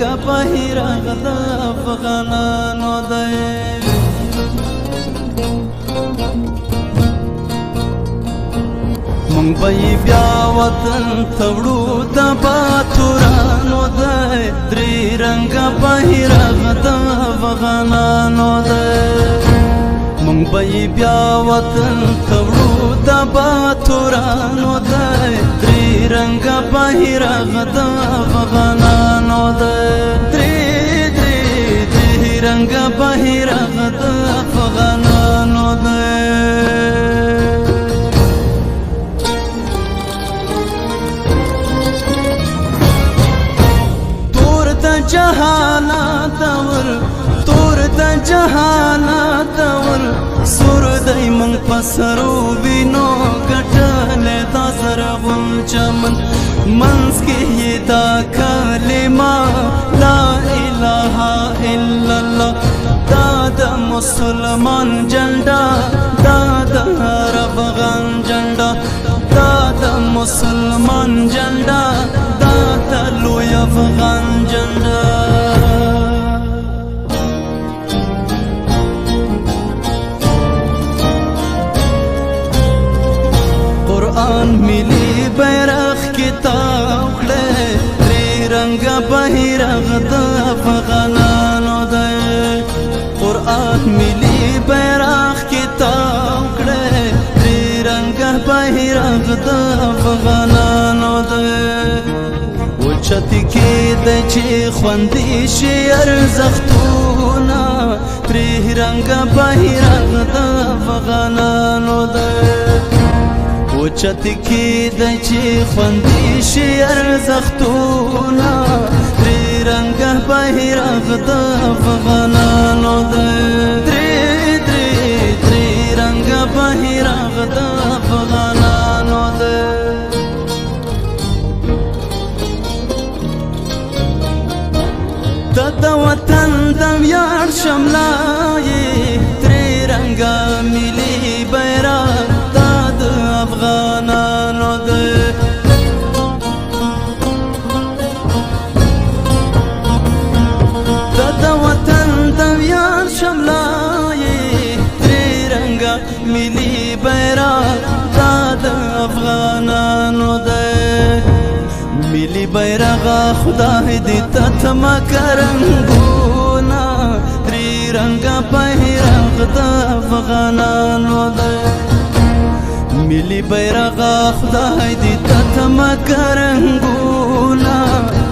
رنگ بهیرغ د افغانانو دی مونږ به بیا وطن ته وړو د باتورانو دی درې رنګه بهیرغ د افغانانو دی مونږ به بیا وطن ته وړو د باتورانو دی درې رنګه بهیرغ د افغانانو دی درې رنګه بهیرغ د افغانانو دی جهانات ور تور د جهانات ور سور دای من پسرو وینو کټل دا زرغون چمن منس کې دا کلمه لا اله الا الله دا د مسلمان جنډا دا د افغان جنډا دا د مسلمان جنډا دا د لوی افغان جنډا قرآن ملی بیرغ کتاب کړه درې رنګه بهیرغ د افغانانو دی قرآن ملی بیرغ کتاب کړه درې رنګه بهیرغ د افغانانو دی اوچتې کېده چې خوندې شي ارزښتونه درې رنګه بهیرغ د افغانانو دی اوچتې کېده چې خوندې شي ارزښتونه درې رنګه بهیرغ د افغانانو دی درې رنګه بهیرغ د افغانانو دی د وطن د ویاړ شملایې درې رنګه ملي بیرغ دا د افغانانو دی د وطن د ویاړ شملایې درې رنګه ملي بیرغ دا د افغانانو دی ملی بیرغ خدای دې تتما کرنګونا درې رنګه بهیرغ د افغانانو دی ملی بیرغ خدای دې تتما کرنګونا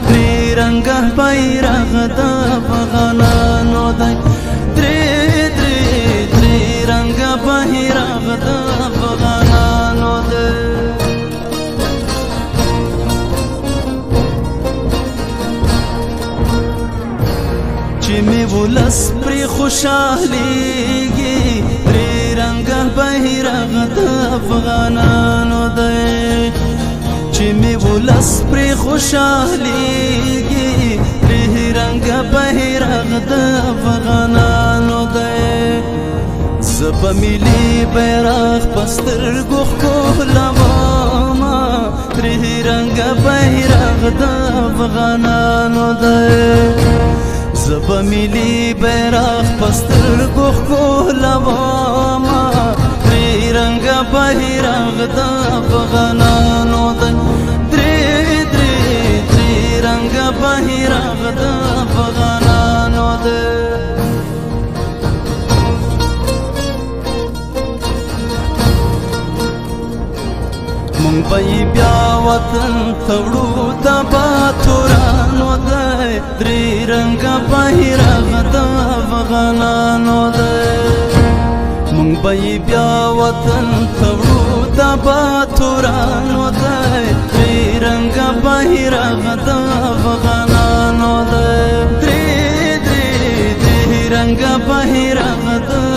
درې رنګه بهیرغ د افغانانو دی درې رنګه بهیرغ د افغانانو دی چې می ولس پرې خوشحالېږي درې رنګه بهیرغ د افغانانو دی چې می ولس پرې خوشحالېږي درې رنګه بهیرغ د افغانانو دی زه به ملي بیرغ په سترګو ښکلومه درې رنګه بهیرغ د افغانانو دی زه به ملي بیرغ په سترګو ښکلومه درې رنګه بهیرغ د افغانانو دی درې رنګه بهیرغ د افغانانو دی مونږ به بیا وطن ته وړو د باتورانو دی درې رنګه بهیرغ د افغانانو دی مونږ به بیا وطن ته وړو د باتورانو دی درې رنګه بهیرغ د افغانانو دی درې رنګه بهیرغ د